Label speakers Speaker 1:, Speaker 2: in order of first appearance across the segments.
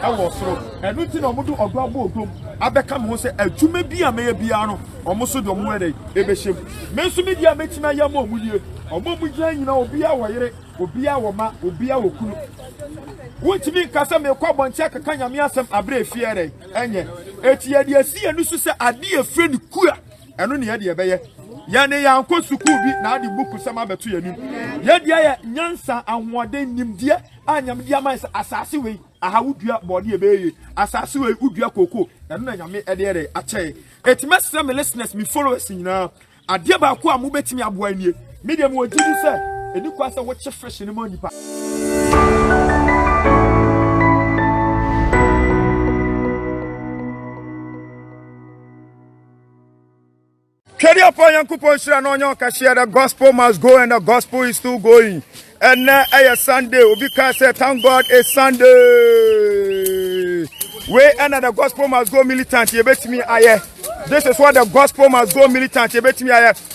Speaker 1: ɛwɔ soro ɛnu ti na ɔmo do ɔdo abo odom abɛka me ho sɛ adwuma bi a mɛyɛ biara no ɔmo so de ɔmo ɛdɛ ɛbɛhyɛ mu me nso me di a mɛtumi ayɛ mo ɔmo yie ɔmo mu gyina nyina obiara wɔ yere obiara wɔ ma obiara wɔ kunu wontumi nkasa me kɔ bɔnkyɛ kaka nyame asɛm abrɛ efie ɛdɛ ɛnyɛ eti yɛ de asi ɛnu so sɛ ade efre ne ku a ɛno ne yɛ de ɛbɛyɛ yɛne yɛnkɔ sukuu bi na ade buku sɛm abɛto yɛnim yɛde ayɛ nyansa ahoɔden nimdeɛ a nyame de ama sɛ asase wei aha wodua bɔde ɛbɛyɛ asase wei wodua koko ɛno na nyame ɛde ɛde akyɛ eti mɛsɛ me listeners me followers nyinaa adeɛ baako a mobɛtumi aboa nie media mo gidi sɛ eni kwa sɛ wɔkye fresh ne mo nipa Carry up on Yankupon Shirano, Kashia, the gospel must go and the gospel is still going. And now a Sunday, because thank God it's Sunday. We and the gospel must go militant. You bet me, this is what the gospel must go militant. You bet me,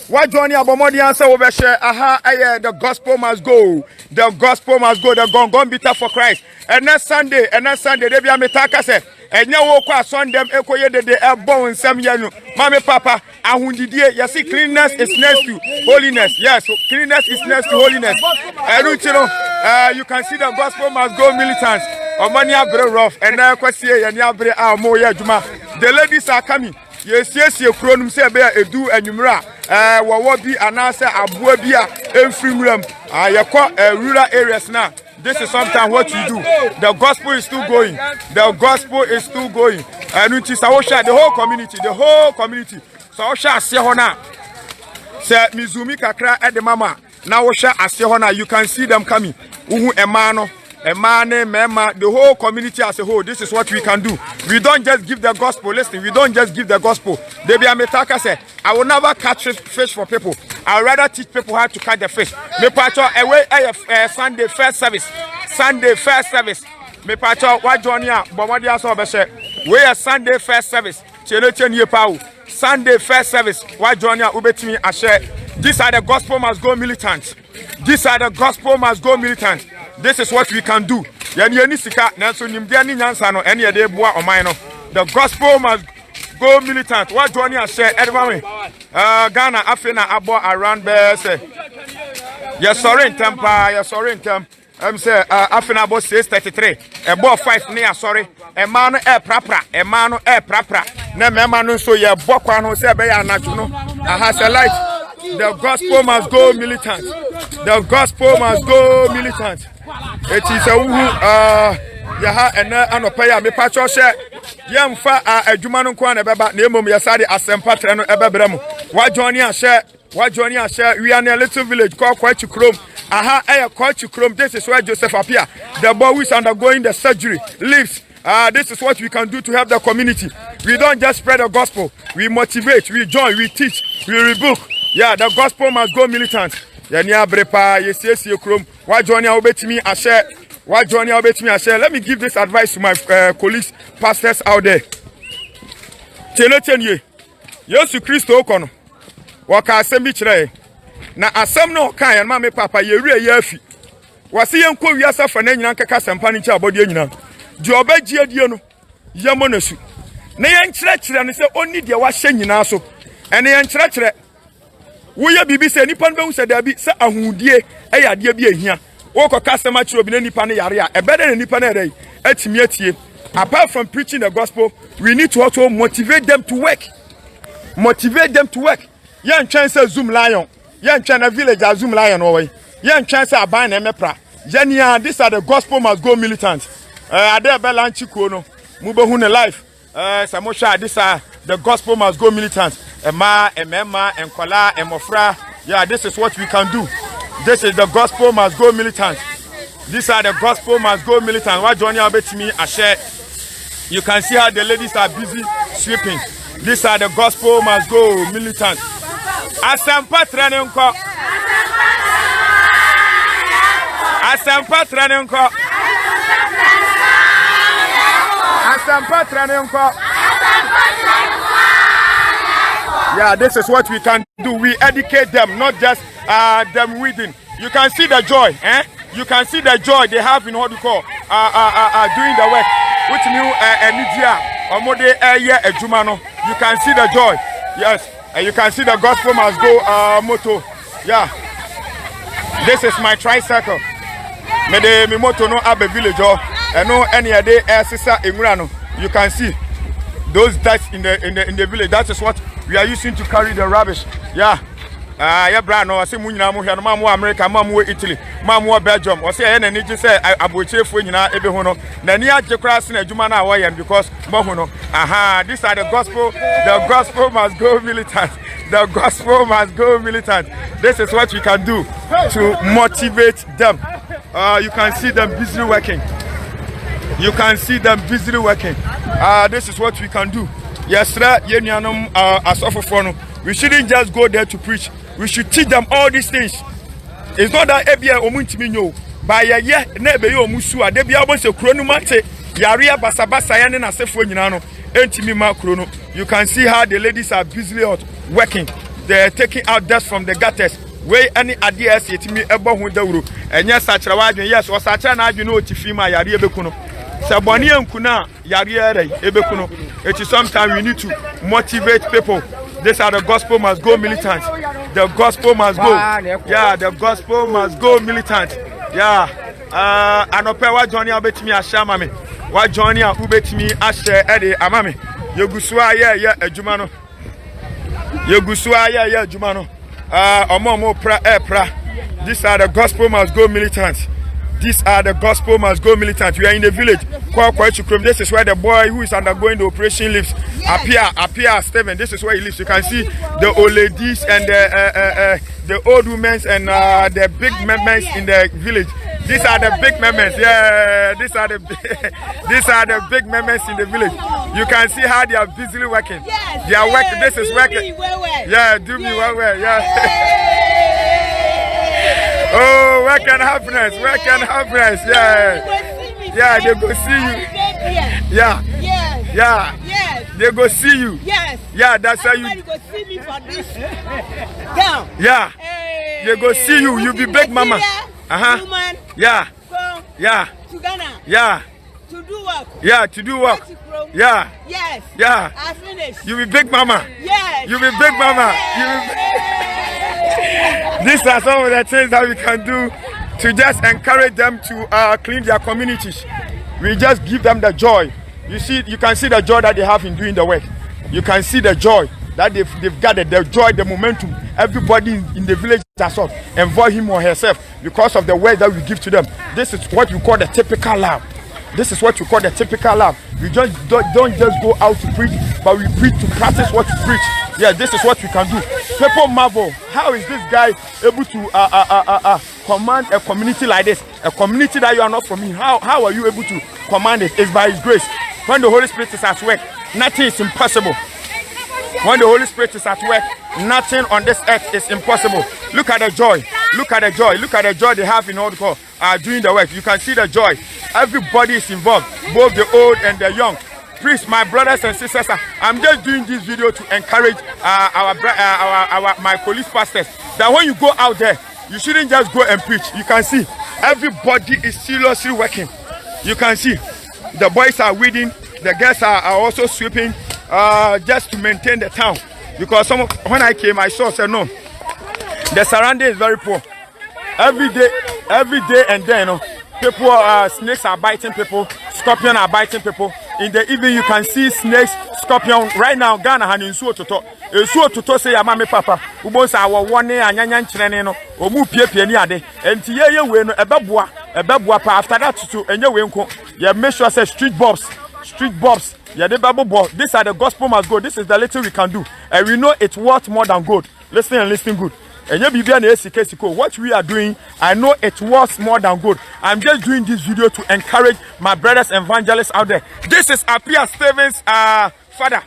Speaker 1: what Johnny Abomodi answer over share? Aha, the gospel must go. The gospel must go. The gone bitter for Christ. And next Sunday, they be a metaka say. And now walk on them equate the born some yanu. Mommy Papa, ahundidie, you see cleanness is next to holiness. Yes, so cleanness is next to holiness. I don't you know, you can see the gospel must go militant. Omania very rough, and now kwasi and yabre more juma. The ladies are coming. Yes, you cronum say bear a do and numera. What be an answer a buabia in free room. You call rural areas now. This is sometimes what you do. The gospel is still going. The gospel is still going. And it is the whole community. The whole community. So I shall see hona. Say Mizumi Kakra at the mama. Now I shall see hona. You can see them coming. Emano. Emane, Mema, the whole community as a whole. This is what we can do. We don't just give the gospel. Listen, we don't just give the gospel. Debi Ametaka said, I will never catch fish for people. I will rather teach people how to catch the fish. Me pacho away Sunday first service. Sunday first service. Me pacho what Johnnya Bomadia so beshe. We are Sunday first service. Chene ye pau. Sunday first service. What Johnnya ubetimi ashe. These are the gospel must go militant. These are the gospel must go militant. This is what we can do. Yani sika nanso nimdia ni nyansa no ene de boa oman no. The gospel must go militant. What Johnny share everyone. Ghana Afrina abo around be say. Yes sorry in temper, yes sorry in temp. Say Afrina abo 633. Ebo 5 near sorry. E man no prapra, e man no prapra. Na me man no so ye bokwa no say be ya anaju no. Aha say light. The gospel must go militant. The gospel must go militant. It is a yaha and anopaya me patcho share. Yamfa a jumano kwana beba name yasadi asempa treno ebebremu. What Johnny share? What Johnny share? We are in a little village called Kwachukrom. Aha, Kwachukrom. This is where Joseph appear. The boy who is undergoing the surgery lives. This is what we can do to help the community. We don't just spread the gospel. We motivate, we join, we teach, we rebuke. Yeah, the gospel must go militant. Yania brepa, yes, krom. Why Johnny obey I share? Why Johnny obey I share? Let me give this advice to my colleagues, pastors out there. Chenye, Yesu Christo okono. Waka asembi chire. Na asem no kan ya mama papa ye rie ye afi. Wase ye nko wiasa fa na nyina nkeka sempa ni cha abode nyina. Di obagie die no. Ye mo nasu. Na ye nkyerɛkyerɛ no sɛ onni de wa hye nyina so. Ene ye nkyerɛkyerɛ woyɛ bibi sɛ nipa no bɛhu sɛ dabi sɛ ahudie ɛyɛ adeɛ bi ehia wokɔ customer chiro bi na nipa no yare a ɛbɛda na nipa no ɛdɛ atimi atie. Apart from preaching the gospel, we need to also motivate them to work. Motivate them to work. Yan chance Zoom lion. Yan chance village as Zoom lion away. Yan chance a ban emepra. Yania, these are the gospel must go militant. Ade belanchi kono. Mubehune life. Samosha, these are the gospel must go militant. Emma, Enkola, Emofra. Yeah, this is what we can do. This is the gospel must go militant. These are the gospel must go militant. What Johnny Abetimi I share. You can see how the ladies are busy sweeping. These are the gospel must go militant. Asampa Tranenko. Asampa Tranenko. Asampa Tranenko. Yeah, this is what we can do. We educate them, not just them reading. You can see the joy, eh? You can see the joy they have in what we call doing the work. Which means omode ejumano. You can see the joy. Yes, and you can see the gospel must go motto. Yeah. This is my tricycle. Me moto no abe village and no any day sisa emurano. You can see those that's in the village. That is what we are using to carry the rubbish. Yeah. Yeah, bra no say munyina mo hwe no mamu America mamu Italy mamu Belgium o say na ni je say abochefo nyina ebe ho no na ni agye kra se na adwuma na wo yam because mo ho no these are the gospel must go militant. The gospel must go militant. This is what we can do to motivate them. You can see them busily working. You can see them busily working. This is what we can do. Yes, sir. We shouldn't just go there to preach. We should teach them all these things. It's not that ebia omuntimi by ye na ebe yo musu ade bia bo se kuro nu mate yarea basabasa ya ne na sefo nyina no entimi ma kuro no. You can see how the ladies are busily out working. They're taking out dust from the gutters. Where any idea yetimi ebo ho dawuro enya sachira wa adwen yes o sachira na adwen no otifi ma yare ebekuno saboni enkuna yare ere ebekuno. It is sometimes we need to motivate people. These are the gospel must go militant. The gospel must go. Yeah, the gospel must go militant. Yeah. Anope wa Johnny abetimi ashama me. Wa Johnny abetimi ashe ede amame. Yegusua ye adwuma no. Yegusua ye adwuma no. Omo pra. These are the gospel must go militant. These are the gospel must go militant. We are in the village. This is where the boy who is undergoing the operation lives. Appear Stephen. This is where he lives. You can see the old ladies and the old women and the big men in the village. These are the big men. Yeah, these are the big men in the village. You can see how they are busily working.
Speaker 2: Yes,
Speaker 1: they are working. This is working. Yeah, do me well. Yeah. Oh, work and happiness. Yeah, they go see you. Yeah. They go see you.
Speaker 2: Yes.
Speaker 1: Yeah, that's how you
Speaker 2: go see me for this. Down.
Speaker 1: Yeah. They go see you. You be big mama.
Speaker 2: Woman.
Speaker 1: Yeah.
Speaker 2: Yeah. To Ghana.
Speaker 1: Yeah.
Speaker 2: To do work.
Speaker 1: Yeah, to do work. Yeah.
Speaker 2: Yes.
Speaker 1: Yeah.
Speaker 2: I finished.
Speaker 1: You be big mama.
Speaker 2: Yes.
Speaker 1: You be big mama. These are some of the things that we can do to just encourage them to clean their communities. We just give them the joy. You can see the joy that they have in doing the work. You can see the joy that they've gathered, the joy, the momentum. Everybody in the village has involved him or herself because of the work that we give to them. This is what we call the typical lab. This is what we call the typical lab. We just don't just go out to preach, but we preach to practice what we preach. Yeah, this is what we can do. People marvel, how is this guy able to command a community like this? A community that you are not from. How are you able to command it? It's by His grace. When the Holy Spirit is at work, nothing is impossible. When the Holy Spirit is at work, nothing on this earth is impossible. Look at the joy. Look at the joy. Look at the joy they have in all the doing the work. You can see the joy. Everybody is involved, both the old and the young. Please, my brothers and sisters, I'm just doing this video to encourage my police pastors that when you go out there, you shouldn't just go and preach. You can see everybody is seriously working. You can see the boys are weeding, the girls are also sweeping, just to maintain the town. Because when I came, I saw, said no, the surrounding is very poor. Every day and then, people, snakes are biting people, scorpions are biting people. In the evening, you can see snakes, scorpion. Right now, Ghana has insuo toto. Insuo toto say ya mama papa. Ubo sa awo one anyanyan chenene no. Omu pie ni ade. Enti ye we no ebeboa pa. After that to enye we nko. You make sure say street bobs. Yeah, the Bible boy. These are the gospel must go. This is the little we can do, and we know it's worth more than gold. Listen and listen good. What we are doing, I know it was more than good. I'm just doing this video to encourage my brothers evangelists out there. This is Apia Stevens' father.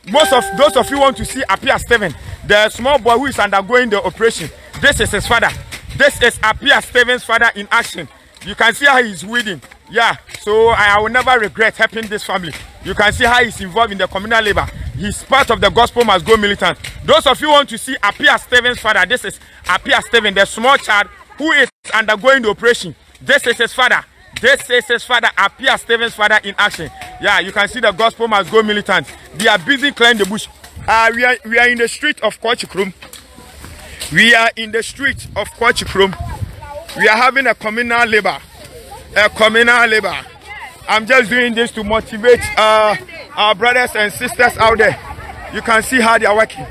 Speaker 1: Most of those of you want to see Apia Stevens, the small boy who is undergoing the operation. This is his father. This is Apia Stevens' father in action. You can see how he's weeding. Yeah, so I will never regret helping this family. You can see how he's involved in the communal labor. He's part of the gospel must go militant. Those of you want to see Apia Stevens' father, this is Apia Stevens, the small child who is undergoing the operation. This is his father. This is his father, Apia Stephen's father in action. Yeah, you can see the gospel must go militant. They are busy clearing the bush. We are in the street of Kochikrum. We are in the street of Kochikrum. We are having a communal labor. I'm just doing this to motivate our brothers and sisters out there. You can see how they are working.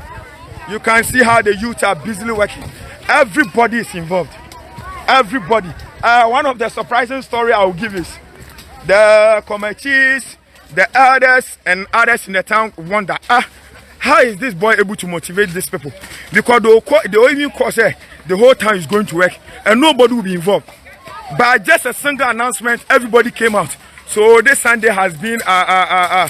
Speaker 1: You can see how the youth are busily working. Everybody is involved. Everybody. One of the surprising story I will give is the committees, the elders, and others in the town wonder, how is this boy able to motivate these people? Because they even say the whole town is going to work and nobody will be involved. By just a single announcement, everybody came out. So this Sunday has been a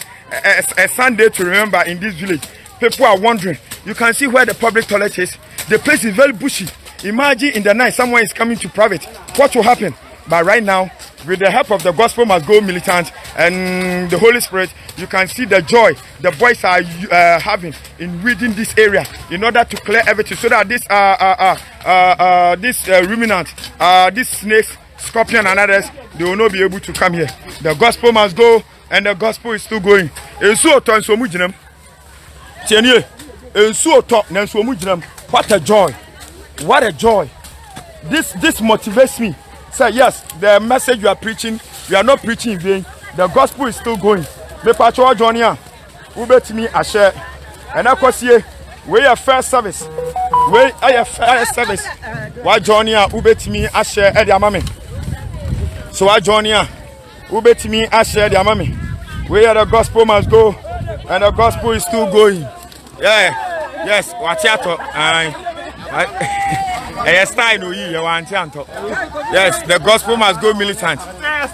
Speaker 1: Sunday to remember in this village. People are wondering. You can see where the public toilet is. The place is very bushy. Imagine in the night someone is coming to private. What will happen? But right now, with the help of the gospel must go militant and the Holy Spirit, you can see the joy the boys are having in weeding this area in order to clear everything, so that this ruminant, these snakes, scorpion and others, they will not be able to come here. The gospel must go, and the gospel is still going. What a joy! What a joy! This motivates me. Say yes, the message you are preaching, you are not preaching in vain. The gospel is still going. Me patrol Johnny, who bet me a share, and I course here we are first service. We are first service. Why Johnny, who bet me a share at your mommy? So I Johnny, who bet me a share the mommy? Where the gospel must go, and the gospel is still going. Yeah, yes, watch out. Yes, the gospel must go militant.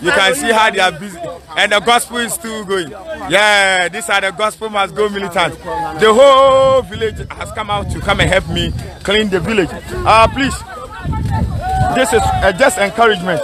Speaker 1: You can see how they are busy, and the gospel is still going. Yeah, these are the gospel must go militant. The whole village has come out to come and help me clean the village. Please, this is just encouragement.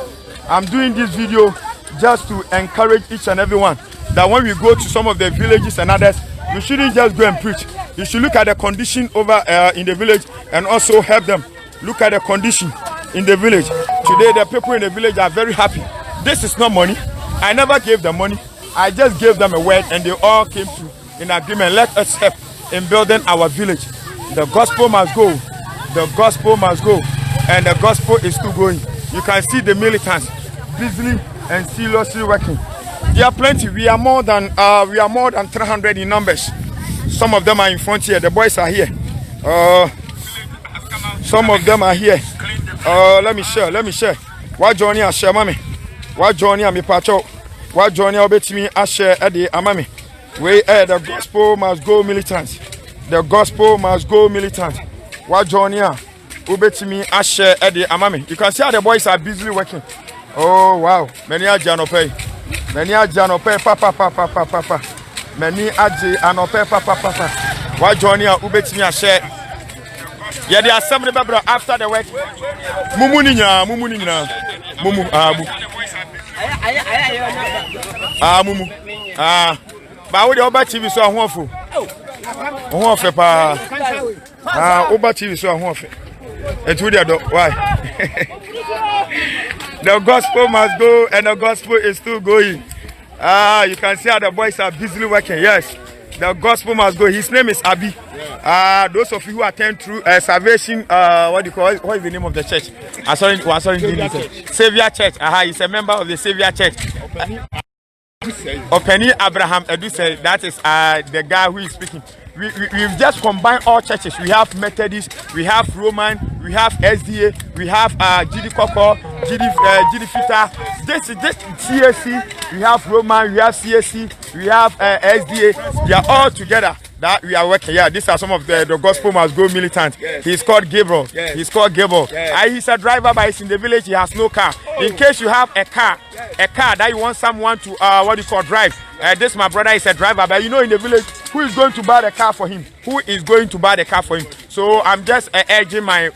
Speaker 1: I'm doing this video just to encourage each and everyone that when we go to some of the villages and others, you shouldn't just go and preach. You should look at the condition over in the village and also help them. Look at the condition in the village. Today, the people in the village are very happy. This is not money. I never gave them money. I just gave them a word and they all came to in agreement. Let us help in building our village. The gospel must go. The gospel must go. And the gospel is still going. You can see the militants busily and seriously working. There are plenty. We are more than 300 in numbers. Some of them are in front here. The boys are here. Some of them are here. Let me share. What Johnny I share, mommy? What Johnny I me pacho? What Johnny I bet me I share at the amami? We the gospel must go militant. The gospel must go militant. What Johnny I bet me I share at the amami? You can see how the boys are busily working. Oh wow, many are Janope. Many are Janope, papa. Many are Janope, papa. What Johnny I bet me I share? Yeah, there are some brother after the work. Mumu. But we over TV so ahofo. Ahofo pa. Over TV so ahofo. Etu dey do why? The gospel must go and the gospel is still going. You can see how the boys are busily working. Yes. The gospel must go. His name is Abi. Those of you who attend through Salvation, what do you call it? What is the name of the church? Savior Church. He's a member of the Savior Church. Openi Abraham Eduse, that is the guy who is speaking. We've just combined all churches. We have Methodist, we have Roman, we have SDA, we have GD Koko, GD Fita. This CSC, we have Roman, we have CSC, we have SDA. They are all together that we are working. Yeah, these are some of the gospel must go militant. Yes. He's called Gabriel. Yes. He's called Gabriel. Yes. He's a driver, but he's in the village. He has no car. In case you have a car that you want someone to drive. This my brother is a driver, but you know in the village who is going to buy the car for him? Who is going to buy the car for him? So I'm just urging my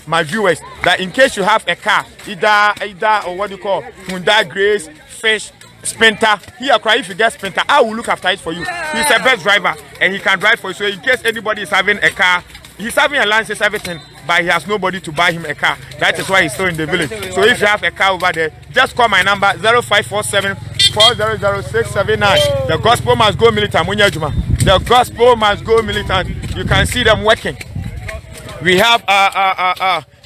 Speaker 1: my viewers that in case you have a car, either or what do you call Hyundai Grace, Fish, Sprinter, if you get Sprinter, I will look after it for you. He's a best driver and he can drive for you. So in case anybody is having a car, he's having a license, everything. but he has nobody to buy him a car. That is why he's still in the village. So if you have a car over there, just call my number 0547 4000679. The gospel must go militant. The gospel must go militant. You can see them working. We have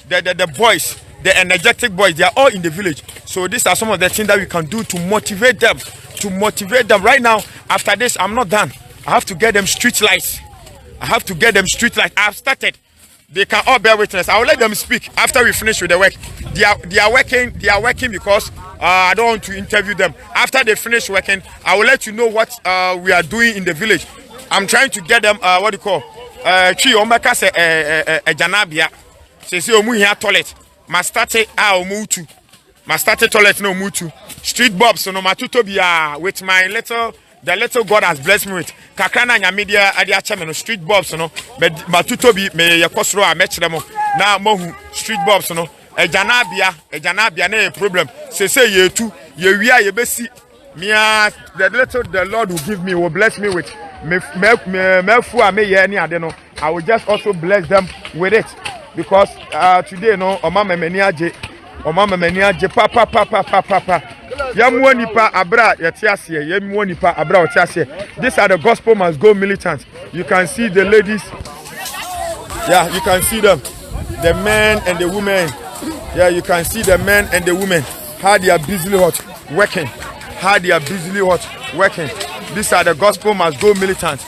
Speaker 1: the boys, the energetic boys. They are all in the village. So these are some of the things that we can do to motivate them. Right now, after this, I'm not done. I have to get them street lights. I've started. They can all bear witness. I will let them speak after we finish with the work. They are working because I don't want to interview them. After they finish working, I will let you know what we are doing in the village. I'm trying to get them what do you call Omeka se janabia. Say omu here toilet. Mastate omutu. Mastate toilet no mutu. Street bobs no matuto bia with my the little God has blessed me with. Kakrana nya media adi acha me street bobs no matuto bi me yakosro a mechre mo. Na mohu street bobs no ejanabia na problem. Say ye tu ye wia ye besi mia the little the Lord will give me will bless me with me fu a me ye ni ade no. I will just also bless them with it because today no omama mani age papa Yamuo nipa abra yetiasie yamuo nipa abra otiasie. These are the gospel must go militants. You can see the ladies. Yeah, you can see them. The men and the women. Yeah, you can see the men and the women. How they are busily working. These are the gospel must go militants.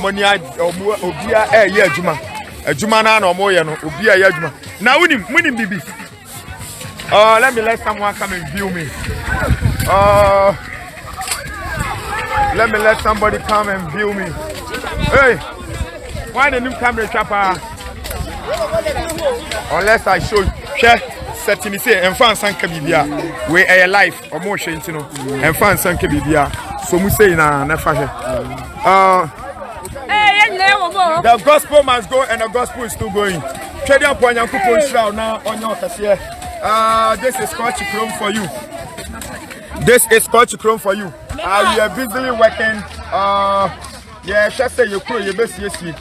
Speaker 1: Monia obia ye juma. Juma na no moye no obia ye juma. Na wini bibi. Let me let someone come and view me. Let me let somebody come and view me. Hey, why the new camera chopper? Unless I show you. Share, certainly say, and fan sanka bibia. We are alive, or more shame, you know. And fan sanka bibia. So we say na fashion. The gospel must go, and the gospel is still going. Trade up on your coupon shroud now on your here. This is Scotch Chrome for you. We are busily working. Yeah, just say you could, you best yes. You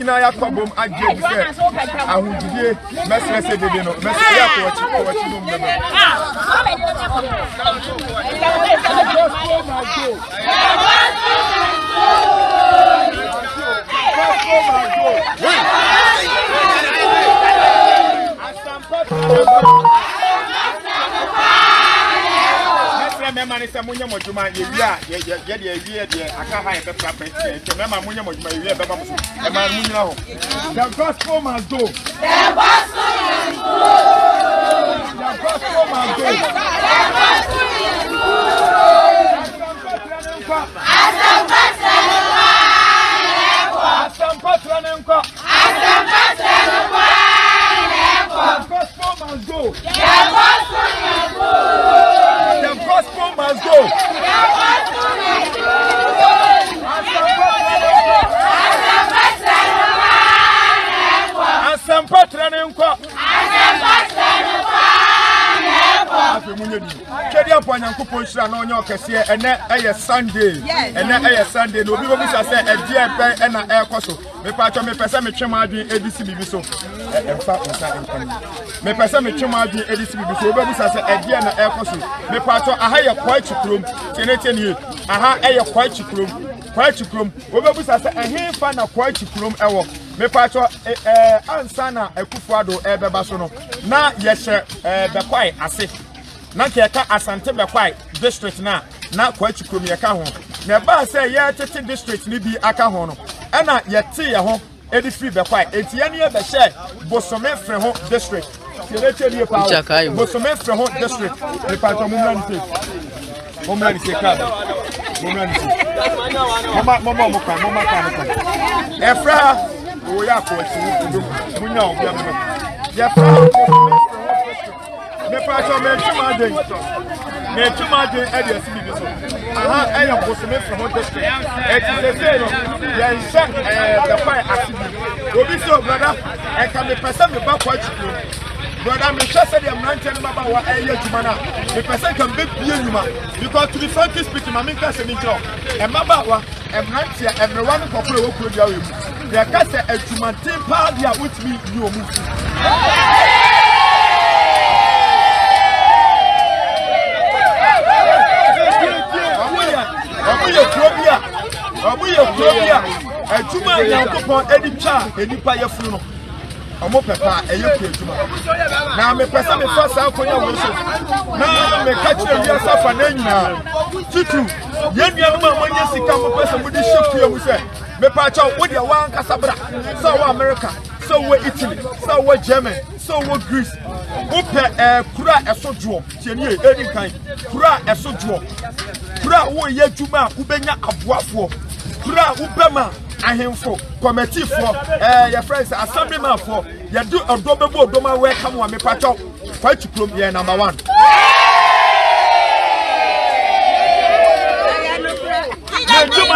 Speaker 1: know, I come home and get this. I will give you message. You know, message. Man is a munya mojuma ye aka ha e be frapper to me ma munya mojuma ye be ba muso e ma munya ho. The gospel must go. The gospel must go. Sunday. Sunday. No people say a dear pen and a air coso. Me patch me person me chema di ADC bibi so. Me person me chema di ADC bibi so. People say a dear na air coso. Me patch a higher quite chukrum. Teneteni. Aha air quite chukrum. People say a hin fan a quite chukrum ewo. Me patch ansana ekufuado ebeba so no. Na yeshe be kwai ase. Na keka asante be kwai district na kwachi krom ye ka ho na ba say ye tete district ni bi aka ho no e na ye te ye ho edi free be kwai enti ye ne ye be share bosome fre ho district se le te die pa bosome fre ho district le pa to mumra ni se ka mama ka e fra o ya kwachi munya o bia me ye fra me pa to me tuma de area CBB so aha area bosome from district it is say no ya nse the fire asibi obi so brother e can me person me back watch brother me sure say dem ranche baba wa area juma na me person can be bienuma because to be frankly speaking my menka say me job e maba wa e ranche everyone kokoro wo kuro dia we ya ka se adwumaten pa bia wotimi ni omufu Omuye krobia adwuma Yankopon edicha enipa yefunu no omo pepa eyeku adwuma na me pesa me fa sa akonya wo so na me ka kire wi asafa na nyina tutu yenua no ma nya sika mo pesa mo di hyeku mu se me pa cha wo dia wan kasabra so wo America so wo Italy so wo Germany so wo Greece upe kura esodwo tieni edi kan kura esodwo kura wo ye adwuma ubenya aboafo kura ubema ahemfo committee for your friends assemblyman for you do odobebu odoma welcome wa me pacho fight from here number 1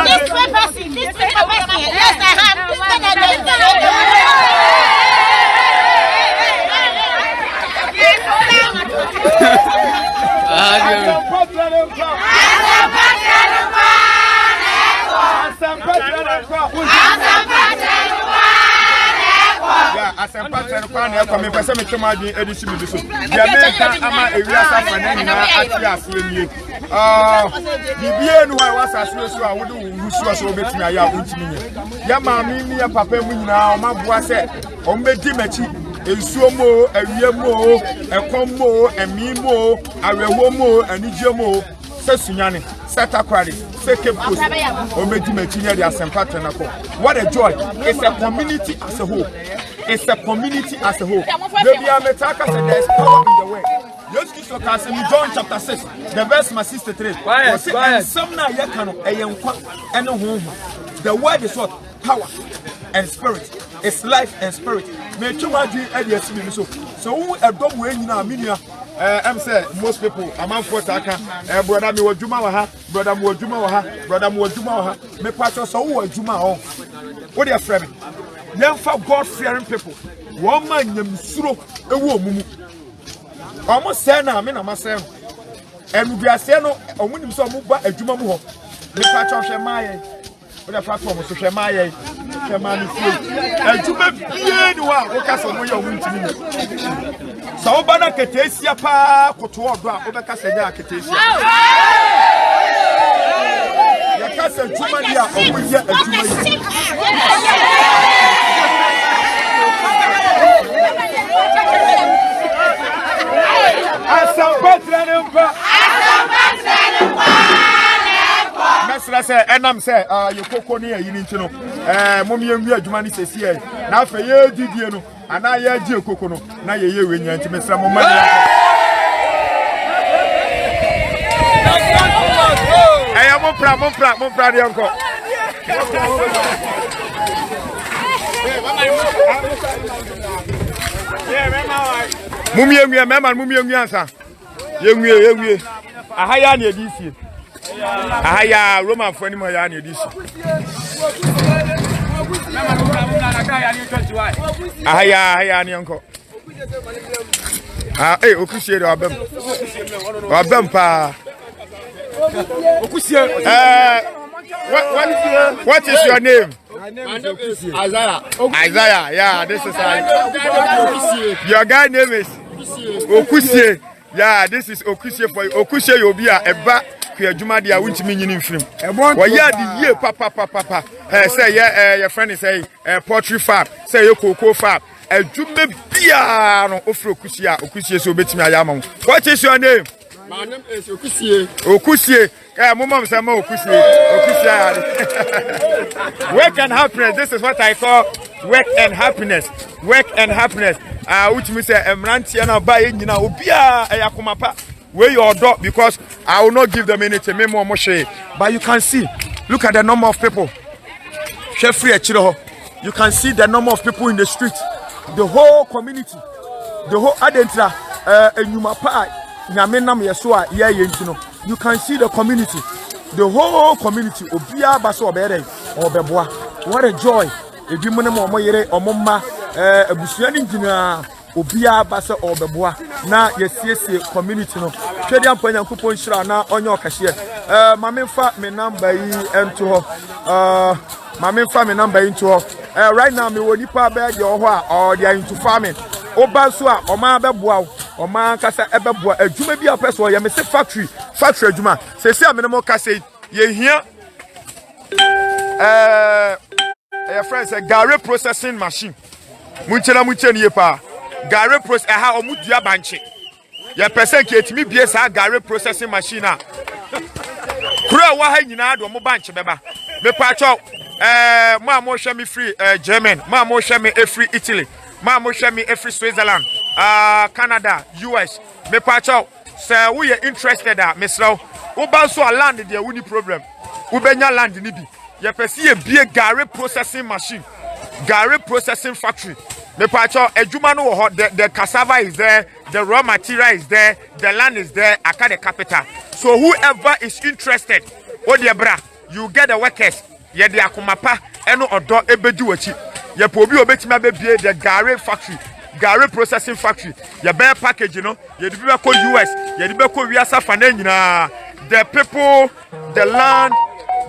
Speaker 1: this person yes I me pese me toma adwin edisi bi so dia me ka ama ewiasa fana nyina ati aseye bibie nu wa wasase so a wode wusu so obetimi aya ontimi nye ya maami ni ya papa mu nyina o maboa se o medi machi ensuo mo awie mo ekom mo emi mo awewo mo anije mo sesunyane setakwari sekepos o medi machi nya dia sempatre nako. What a joy. It's a community as a whole. It's a community as a whole. Baby, I'm a talker, so there's power in the way. Yes, Christ has in John chapter 6, the verse 63. The word is what? Power and spirit. It's life and spirit. May you imagine Eddie so. So who a dog way in Armenia? I'm saying most people, a man for Taka, brother me was Juma, brother me was Juma, brother me was Juma, me pastor so Juma. What are you afraid? Young for God fearing people. One man named Suro, a woman. Almost saying, I mean, I'm saying, and we are saying, a woman so move by a Juma. The patch of Shemai, but a platform of Shemai, Shemai, and Juma, you are so when you're winning. So, Bana Ketesia Pa, Kotua, over Cassia Ketesia. Yakasa Jumania, or we get a Juma. Mesra say enam say you koko ne yi nti no momye nwi adwuma ne sesi e na afa ye didie no ana ye gie koko no na ye ye wenya nti mesra mo mani aya mo pra de enko mumye nwi ansa ye ahaya ne edisi ahaya Roman for any more ya ne edisi ahaya ne enko okusie de abem pa okusie what is your name? My name is Isaiah. Isaiah, yeah, this is Isaiah. Your guy name is Okusie. Yeah, this is Okusie for you. Okusie Yobia, Eba, Kuyajuma, dia wintimi nyini mfrim. Well, yeah, the year, papa. Say, yeah, your friend is a poultry farm. Say, your cocoa farm. A Jume Bia, no, Okusie, so bet me a yamon. What is your name? My name is Okusie. Okusie. Mom say mo Okusie. Work and happiness. This is what I call work and happiness. Work and happiness. Which means emranti na buy nyina obia ayakomapa. Where your dog because I will not give them anything. Me more share. But you can see. Look at the number of people. You can see the number of people in the street. The whole community. The whole adentra enyumapa. You can see the community, the whole community. Obia baso obere obeboa. What a joy! If you money more yere omoma ebusuani njina obia baso obeboa. Na yes community no. Twede ampa Nyankopon hira na onye okahye. Mame fa me number yi ento ho. Mame fa me number yi into ho. right now me woni pa be de ho a or they are into farming oba so a o ma be boa o ma kasa e be boa adwuma bi a person ye me se factory adwuma se se amene kasa ye hia your friends a garri processing machine munchena ye pa garri process ha o mudua banche ye person ke etimi bie sa garri processing machine a kura wa ha nyina do mo banche beba me pa cho ma mo hwe me free German ma mo hwe me free Italy ma mo hwe me free Switzerland Canada US me pa cho say we are interested a me slow wo ban so land there we ni problem wo benya land ni bi ye pese ye bie garri processing machine garri processing factory me pa cho adwuma no wo the cassava is there, the raw material is there, the land is there, aka the capital. So whoever is interested bra you get the workers ye de akomapa eno odo ebedu achi ye po obi obetima bebie the garri factory garri processing factory ye be package no ye de be ko US ye de be ko wiasa fa na nyina the people the land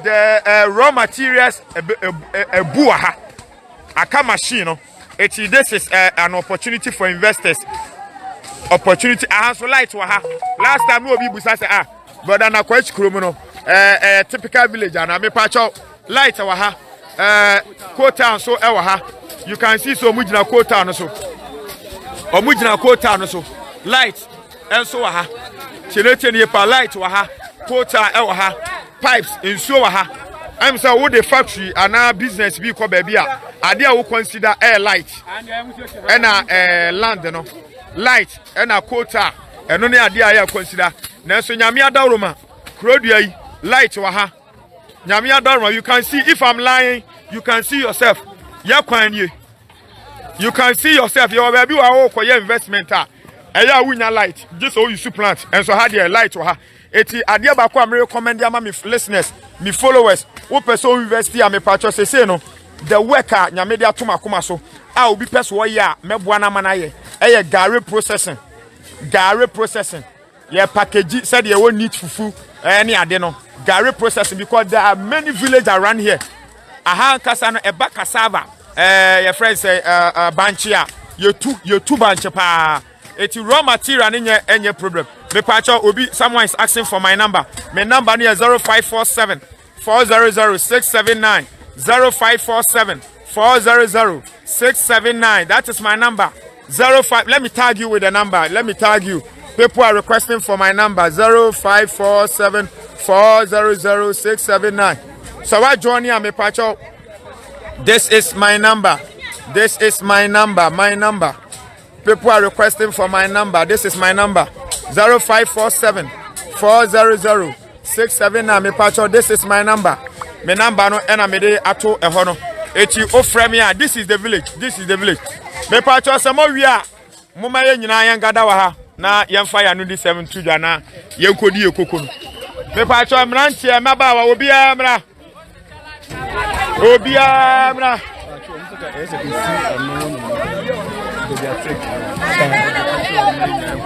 Speaker 1: the raw materials ebu aha aka machine no this is an opportunity for investors opportunity so light wa ha last time no obi busa say brother na kwachi kromo no typical village and me pacho light wa ha quota so e wa ha you can see so mujina quota no so omujina quota no so light enso wa ha chelete ne pa light wa ha quota e wa ha pipes enso wa ha I'm saying what the factory and our business be called baby ade a we consider air light and land no light and a quota and only ade a consider na so nyame adawroma krodua yi light wa ha nyame adawroma you can see if I'm lying you can see yourself ya kwan ye you can see yourself your baby wa wo koye investment eya wunya light just so you plant and so had the light wa ha eti ade ba ko am recommend am me listeners me followers wo person university am patcho say no the worker nyame dia toma koma so obi person wo ya meboa na mana ye garri processing ye package said ye won need fufu any ade no garri processing because there are many villages around here aha kasa no eba cassava your friend say banchia you two banche pa eti raw material any problem me patcho obi someone is asking for my number my number is 0547 400 679 0547 400 679 that is my number 05 let me tag you with the number people are requesting for my number 0547 400 679 so what journey am patcho this is my number my number people are requesting for my number this is my number 0547 400 679 me patcho this is my number me number no ena me de ato eho no eti ofrem ya this is the village me patcho se mo wi a mo ma ye nyina yan gada wa ha na yemfa ya no di 72 dwa na yenkodi ekoko no me patcho mrantie me ba wa obi amra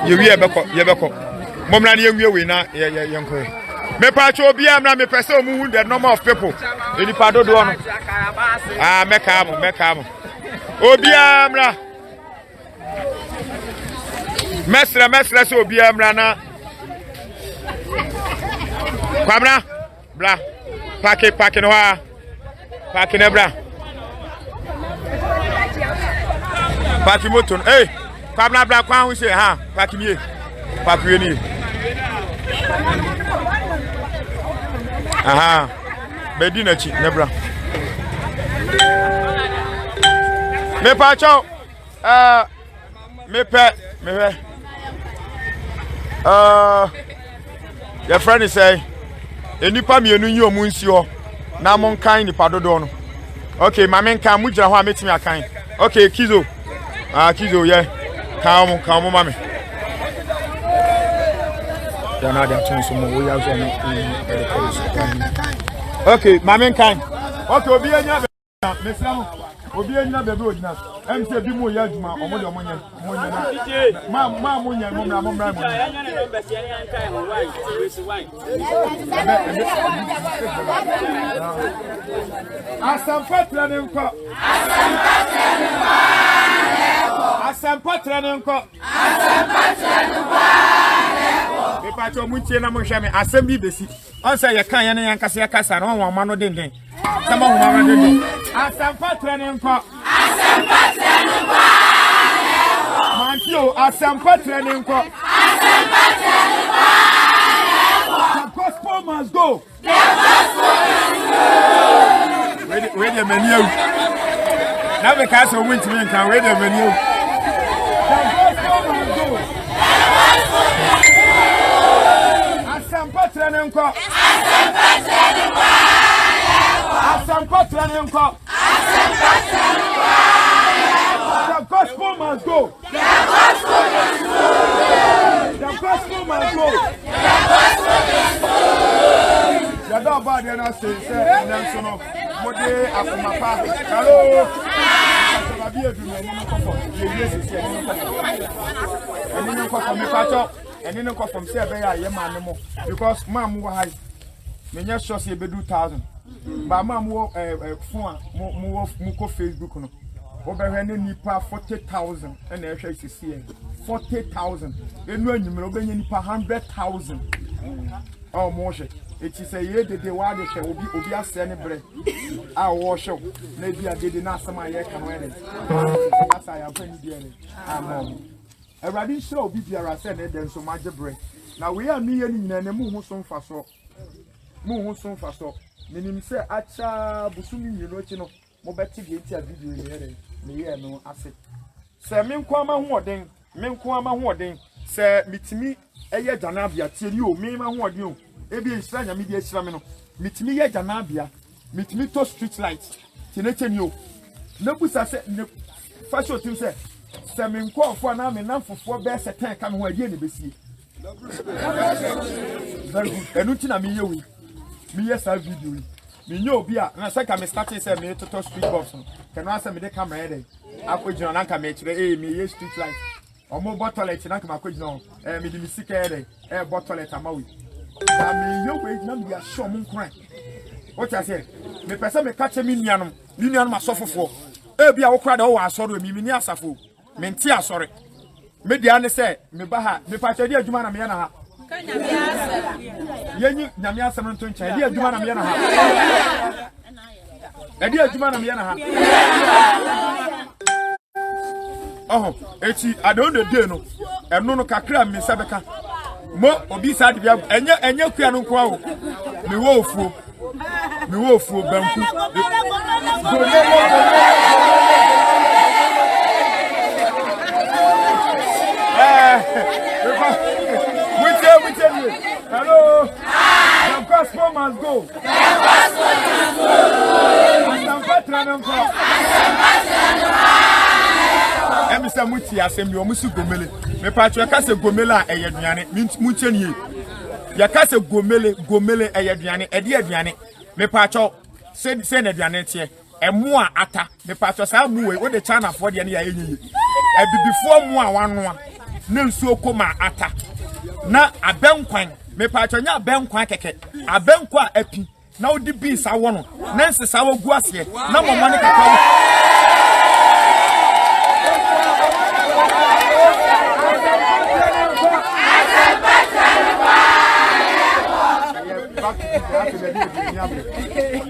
Speaker 1: ye beko momra na yenwie we na yenko me patcho obi amra me pese omu the number of people eni padodo no meka am obi amra mesra so obi amra na kwamra bra pack no ha pack ne bra pack moto kwamra bra kwa hu se ha pack ni aha bedina chi nebra me pacho me your friend is say enipa mienu yi omu nsio na mon kan ni padodo no okay ma men kan mu gira ho ametimi akan okay kizo kizo yeah kan mo mame yana da tun so mo wo ya zo no okay ma men kan okay obi anya me sra mo Obi enya bebe odina. Em se bi mo ya adwuma omo de omo nya. Mo nya na. Ma mo nya mo mra mo mra mo.
Speaker 3: Anya na number se anya nkai ho wine.
Speaker 1: Asampa nenko. Pacho muntie na mo hweme asem bi besi on say ye kan ye ne yankase ya kasa na won ma no denden sama ho ma denden asampa trene nko mantio asampa trene nko the gospel must go wait a minute na be ka so muntie nkan wait a minute the gospel must go Asampa trenenko. The gospel must go. The gospel must go. The dog bad and I say, no. Mode afumapa. Hello. And then go from say be ya man mo because mam wo high me nya sure say be do 1000 ba mam wo phone mo ko Facebook no wo be hwe ne nipa 40,000 and e hwe sisi 40,000 enu anyumre wo be nya nipa 100,000 oh mo hwe eti say ye de wa de hwe obi ase ne bre a wo hwe na bia de na asema ye ka no ene asa ya fa ni bia ne amom Everybody show be there said then so much bread. Now we are me and na mu hu so mfa so. Menim say acha busumi nyino chi no mo beti ge ti a video here me ye no ase. Se me nko ama hoden, se mitimi eye janabia tie ni o me ma hoden o. E bi nsira nya me di asira me no. Mitimi ye janabia, mitimi to street light. Tineche ni o. Na busa se ne fashion tim se Semin call for an army for 4 best at 10 come where you see. Very good. And nothing I mean you. Me, yes, I'll video. Me know beer, and I say I'm starting to me to street box. Can I send me the camera ready? I put you on anchor mate today, me, street light. Or more bottle at an anchor, quick no, and me the sick air, bottle at a maui. I mean, you wait, not be a show moon crank. What I say? Me person me catch a minion, my suffer for. Be our crowd, oh, I saw me, me, Safu. Mentia sorry. Me dia ne say me ba ha me pa chedi adwuma na me na ha. Ka nyamia yenyi nyamia asem nto ncha dia adwuma na me na ha. Dia adwuma na me na ha. Oh, eti adon de dey no. Eno no kakra me sebeka. Mo obi sa de bia enye kua no nko a wo. Me wo ofuo banku. Hello. The gospel must go. Emisa muti asem yo musu gomele. Me patro ka se gomele a eyeduane. Munche nie. Ya ka se gomele eyeduane, edi aduane. Me patro se na aduane tie. Emu a ata. Me patro sa muwe wo de China for de ne ya enyi. Ebibifo mu a wanoa. Na nsuo koma ata. Na abenkwan me patro nya abenkwan keke. Abenkwa api. Na odi bi sa wo no. Na nsesa wo gu ase. Na momo ne kaka.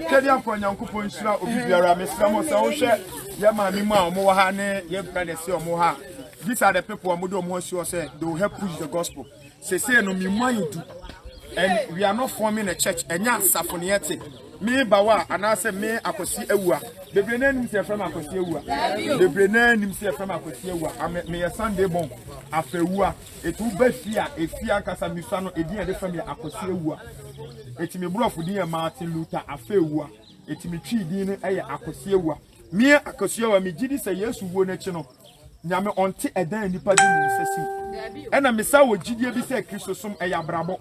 Speaker 1: Kedia for Nyankopon Shira obi biara mesra mo se wo hwe ye ma mi mu a omo wa ha ne ye brother se omo ha. These are the people who do sure say they will help push the gospel. Say no me do. And we are not forming a church. And ya safoniete. Me bawa and I say me akosi ewa. The brene nim se from akosi ewa. The brene nim se from akosi ewa. Me a Sunday bon afewa. It will be fear. A fear kasa misano edi ade from ya akosi ewa. It me bro for dear Martin Luther afewa. It me twi din eye akosi ewa. Me akosi ewa me gidi say Yesu wo na chi no. Nyame onte edan nipa di nsesi ena mesa wo gidie bi se Kristosum eya brabo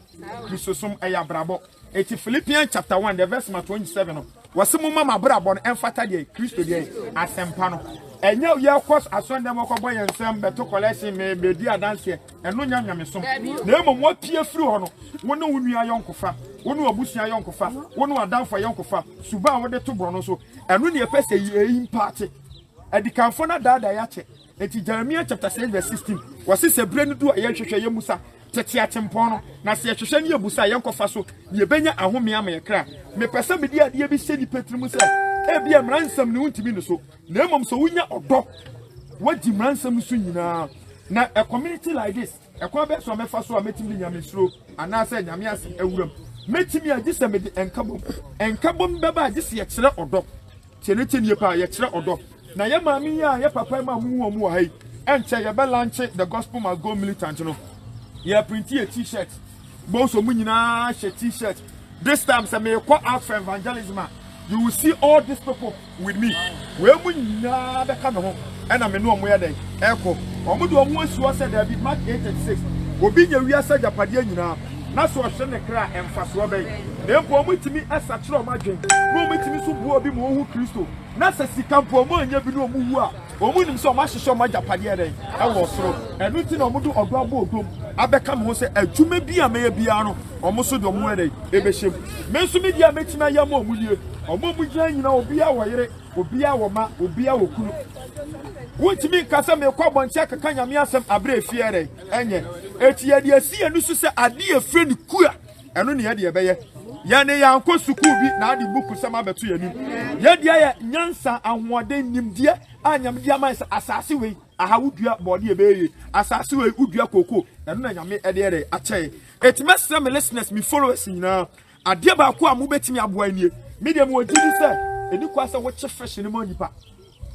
Speaker 1: eti Philippians chapter 1 the verse 27 no wasimu mama brabo no emfata de Kristo de asempa no enya ye kos asonde mo kobo yensem beto collection me bedi adanse eno nyanyame so na emom wa pie firi ho no wonu wunu ayonkofa wonu abusia ayonkofa wonu adanfo ayonkofa suba wo de to bro no so eno ne pese yi impact edikanfo na dada ya che eti Jeremiah chapter 6 verse 16 wasi se bre no do ayehwehwe ye musa tete atempon no na se yehwehwe ne abusa ayonkofa so ye benya ahome ama ye kra me pese me di ade bi se di petrum se ebia mransam ne wuntimi no so na emom so wunya odo wadi mransam so nyina na a community like this e kwa be so mefa so ametimi nyamesro anase nyame ase awuram metimi agise me di enkabom beba agise ye kire odo tienetenie pa ye kire odo na ye maami ya ye papa ma mu hai enche ye be launch the gospel must go militant no ye print a t-shirt bo so mu nyina she t-shirt this time say me kwa out for evangelism you will see all these people with me we mu nyina be ka me ho ena me no omo ye den eko omo do omo asuo say there be Mark 8:36 obi nya wi asa japade nyina na so hwe ne kra emfaso be na mpo omo timi asa kire omo adwen no omo timi so bu obi mo hu Kristo na se sika mpo omo anya bi no omo hu a omo nim so omo hwehwe omo japade den e wo soro enu ti na omo do odo abo odom abeka me ho se adwuma bi a me bia no omo so do omo eden ebehye me nso me dia metima ya mo omo die omo mu gyan nyina obi a wo yere obi a wo ma obi a wo kunu wotimi kasa me kwa bonche akaka nyame asem abre efiere enye eti ye de asi enu so se ade efre ni kua eno ne ye de beye ya ne ya nko suku bi na ade buku sam abeto yanim ye de ya nyansa ahoden nimdie anyam dia man asase we aha wudua bode ebeye asase we wudua koko eno na nyame ede ede ache eti mesre me listeners me followers nyina ade ba ko amu betimi aboa nie media mo gidi se eni kwa se wo che fresh ni mo nipa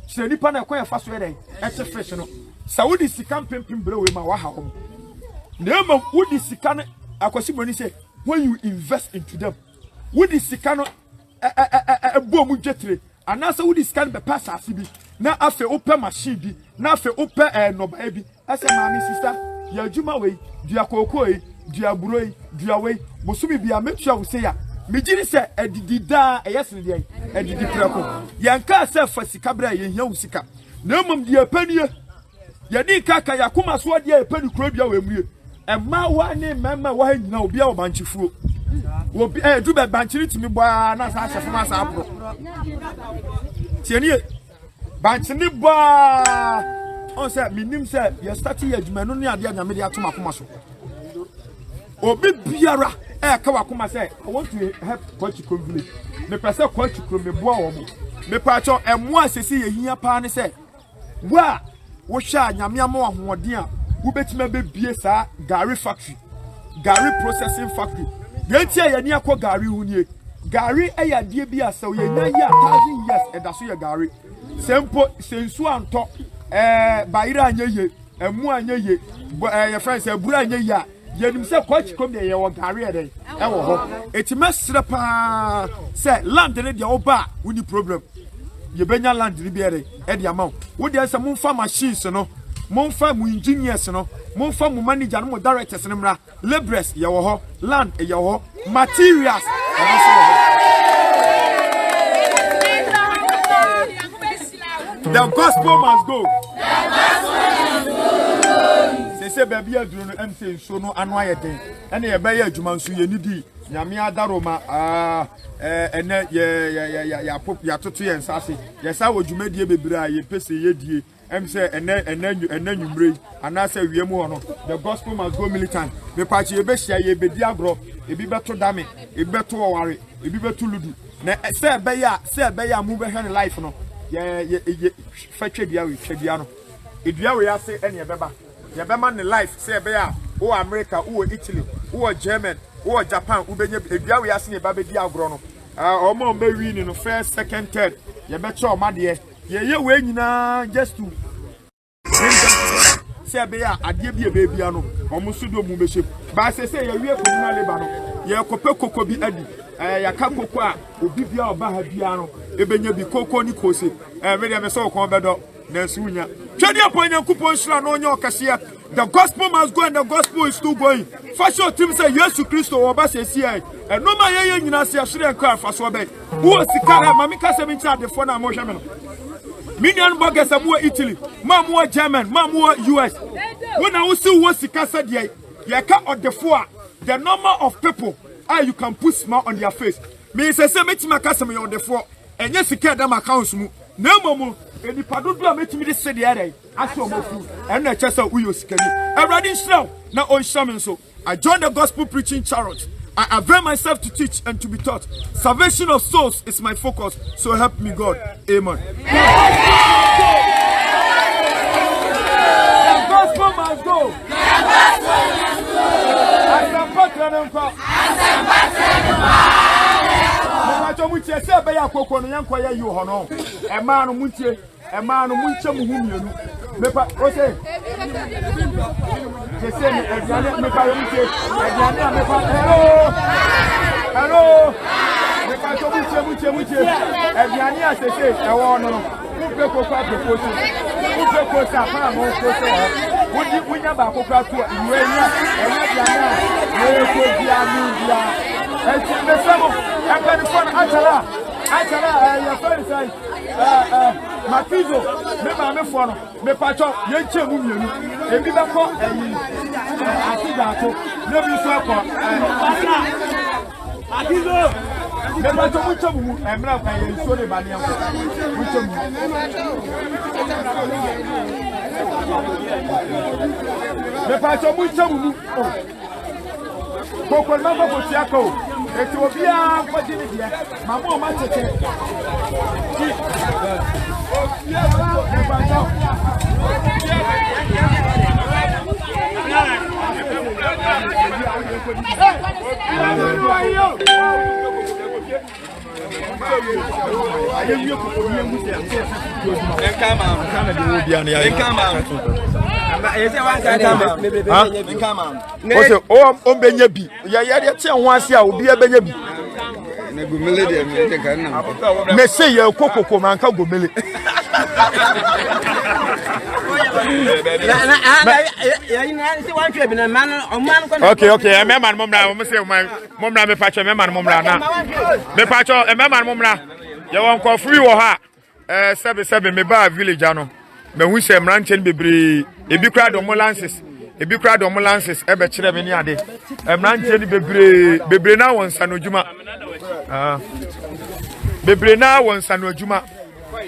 Speaker 1: se nipa na kwa fa so ede e che fresh no Saudi sika pempem bre we ma wa ha hom na ma wudi sika no akwasi boni se when you invest into them wudi sika no bom dwetre anasa wudi sika no be pass asibi na afe open machine bi na afe open no ba bi ase maami sister ya adwuma we dua kokoi dua buroi dua we bosumi bia metua wo se ya mejiri se edidi da eyesene de edidi preko yanka se fa sika bra ye hia wo sika na mom de apanie ya di kaka yakoma so de apani kuro bia we mue emma wa ne mama wa nyina obi a wo banchifuo obi du be banchiri timi bua na sa chefo ma sa apro tienie banchini bua on say minim say you start ye adwuma no ne ade anyame de atoma koma so obi biara ka wakoma say I want to help Kwachikro village me pese Kwachikro me bua wo mo me pa cho emo asesi ye hia pa ne say wa wo hwa anyame ama ahoɔden a wo betima be bie sa gari factory gari processing factory yentia ye ni akɔ gari hunie gari eyade bi asaw ye nya ya 1000 years edaso ye gari sempo sensu anto bayira anyeye emu anyeye ye friends ebura anyeye a yenim se Kwachikro de ye wo gari eden e wo ho etimesre pa se land ne de oba woni problem ye benya land ni bi ere e de amaw wo de se momfa machines no momfa mu engineers no momfa mu manager no mu directors no mra laborers ye wo ho land ye wo ho materials the gospel must go. Se baby aduro no MC so no anu ayeden ene ye be ye adwuma nso ye nidi nyame adaroma ene ya pop ya toto ye nsase ye sa wodwuma die bebira ye pese ye die MC ene nwumre anasa wiem ho no the gospel must go militant me pachi ye be hia ye bedi agro ebi beto dame ebi beto waware ebi beto ludu na se be ya mu be hwe life no ye fa twedua we twedua no edua we ase ene ye beba ye be man life say be ya o America o Italy o German o Japan u benye edua we ase ye ba be di agro no omo be win no first second third ye be cho ma de ye we nyina just to say be ya ade bi bia no omo so do mu be she ba say ye wie communal labor no ye kope koko bi adi ya ka koko a obi bia oba ha bia no e benya bi koko ni kose me de me so ko be do na sunya Twedi aponya kupon shira no onye okase. The gospel must go and the gospel is still going. Fashion team say Yesu Kristo oba sesi ai. E no ma ye nyina se ahire nka afaso be. Wo sika na mami ka se mi cha de fo na mo hwe me no. Million burgers amu Italy, mamu German, mamu US. When I will see what sika said ye ka on the floor. The number of people you can put smile on their face. Me say meti makasa me on the floor. Enye sika da accounts mu. Na momo eni padodo a meti me de se de ere. Aso mo fu. En na chesa uyo sika ni. Everybody shout na on shamin so. I joined the gospel preaching chariot. I avail myself to teach and to be taught. Salvation of souls is my focus. So help me God. Amen. The gospel must go. As a patron, hello. Makizo, me for me pacho, yenche mumienu, ebi bako asidato, no bi so ko Makizo, me pacho mucho mu, emra kwa yenso de baniam, mucho mu. Me pacho mucho mu. Koko na ko tiako, eti obi a kwajini dia, mamo ma tete.
Speaker 4: Okay, man, mumra, say mumra, me patch, man, mumra, me patch, man, mumra. You want call free or ha? 77 me ba village, ano. Me who say ranchen bebre, e bi crowd ambulances, ebe chere me ni ade. Ranchen bebre na won sanojuma. Bebre na won sanojuma.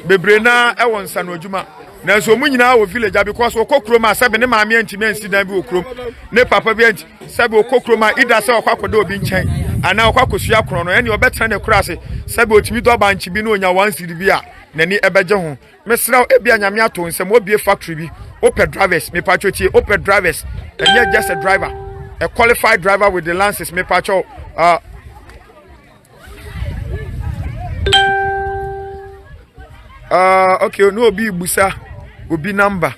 Speaker 4: Bebre na e won sanojuma. Na so mu nyina wo village because okokroma sebe ne maame antimi ansi dan bi okrom ne papa bi anti sebe okokroma ida se okwakoda obi nchen ana okwakosua kro no ene obetra ne kura se sebe otimi do banchi bi no onya wansiri bi a nani ebeje ho mesra ebia nyame ato nsem obie factory bi open drivers me pacho tie open drivers and yet just a driver, a qualified driver with the license me pacho okay no be busa obi number.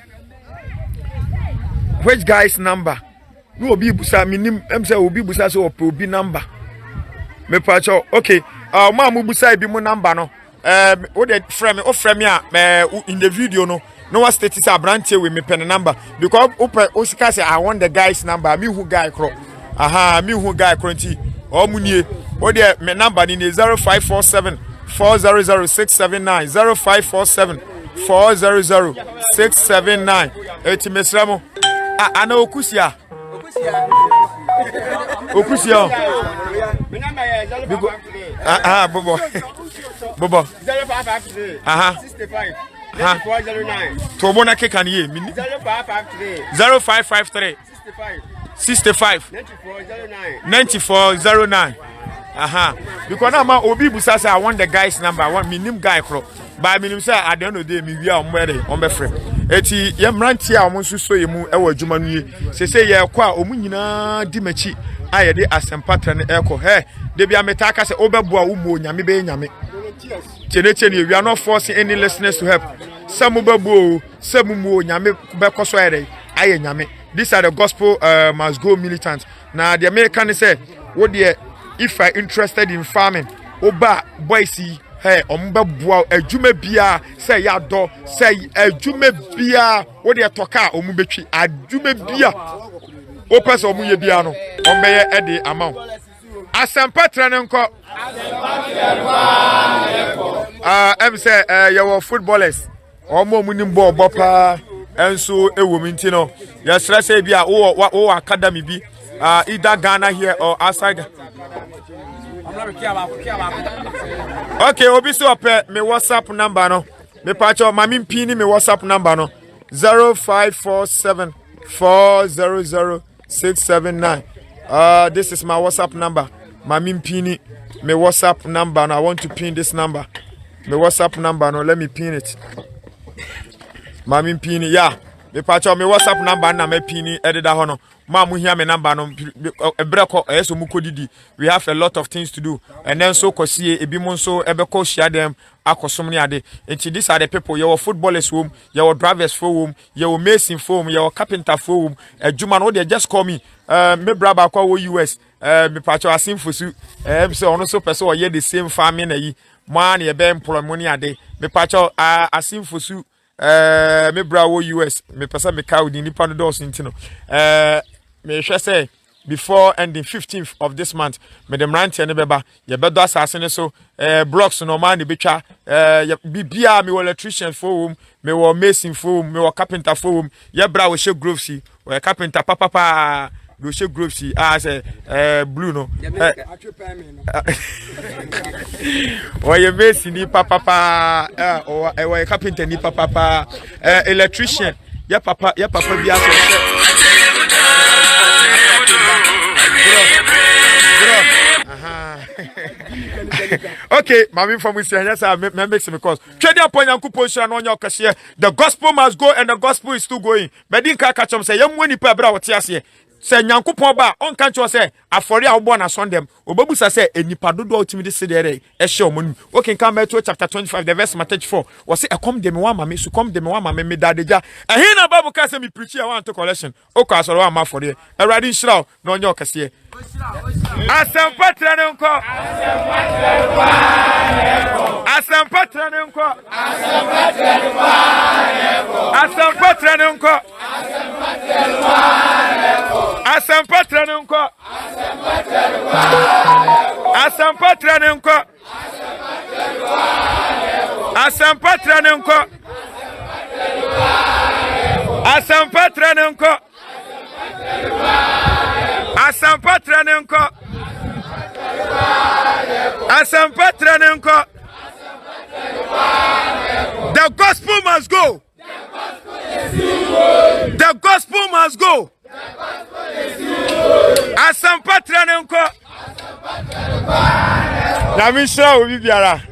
Speaker 4: Which guy's number? No be busa minim say obi busa so obi number. Me pacho okay. Ma mu busa bi mu number no. What the frame me in the video no. No one status a branch here with me pen number because Osika say I want the guy's number. Me who guy cro. Me who guy cronty. Or munie. What the me number in 0547 400-679 0547-400-679. Eti mesramo. Ana okusia. Okusia. Bobo.
Speaker 3: 0553 6409.
Speaker 4: Tobona ke kan ye. 0553 65 9409. Because now ma obi busa say I want the guy's number. I want minim guy kro. But minim say at the end of the day me wi am ready on be frame. Eti ye mranti a omo suso ye mu e wa adwuma no ye. Se ye kwa omu nyina di machi aye de asempatra ne eko. He de bia metaka say obeboa wo mu onyame be nyame. Chene we are not forcing any listeners to help. Some obebo, some mu onyame be koso ere aye nyame. These are the gospel must go militants. Now the American say what the if I interested in farming, oba boysy hey ombabua adwuma bia say yado say adwuma bia wo de toka omu betwi adwuma bia o pese omu ye bia no ombeye e de amount Asempa Trenenko em say your footballers omo munim ball bopa enso ewominti no yesra say bia wo academy bi either Ghana here or outside. Okay, obi so up me WhatsApp number no. Me pacho mami pini me WhatsApp number no. 0547400679. This is my WhatsApp number. Mami pini me WhatsApp number no. I want to pin this number. Me WhatsApp number no. Let me pin it. Mami pini yeah. Me pacho me WhatsApp number na me pini edida ho no. Ma mu hia me number no ebreko eso mu kodidi. We have a lot of things to do and then so kosie ebi mo so ebeko shia dem akosom ne ade. Enti these are the people your footballers home, your drivers for home, your mason for home, your carpenter for home. Juma no they just call me me braba kwa wo US me pacho asim fosu so ono so person o ye the same farming na yi man ye be employment ade. Me pacho asim fosu me bra wo US me pesa me ka odi nipa no dos ntino me hwe say before ending 15th of this month me dem rant ne beba ye bedo asase so blocks no man betwa bibia me electrician for home me wo mason for home me wo carpenter for home ye bra wo she grove si wo carpenter papa do she grove si say blue no wo ye mason ni papa wo carpenter ni papa electrician ye papa bi aso okay, mami from we say yes, I make some because trading upon yanku position on your cashier. The gospel must go and the gospel is still going. But didn't catch them say, young when you pay bra what here. Say yanku ba on can't you say afori a born as on them. Obabusa say a nipa do ultimate say there a show money. Okay, come back to chapter 25, the verse 34. Was it a come dem one mami, so come dem one mami me dadeja. And here na Bible can say me preach I want to collection. Okay, so one ma for there. A riding shroud, no your cashier. Asempa Trenenko. Asempa Trenenko. Asempa Trenenko. Asempa Trenenko. Asempa Trenenko. Asempa Trenenko. Asempa Trenenko. Asempa Trenenko. Asempa Trenenko. The gospel must go. The gospel must go. Asempa Trenenko. Namisha obi biara.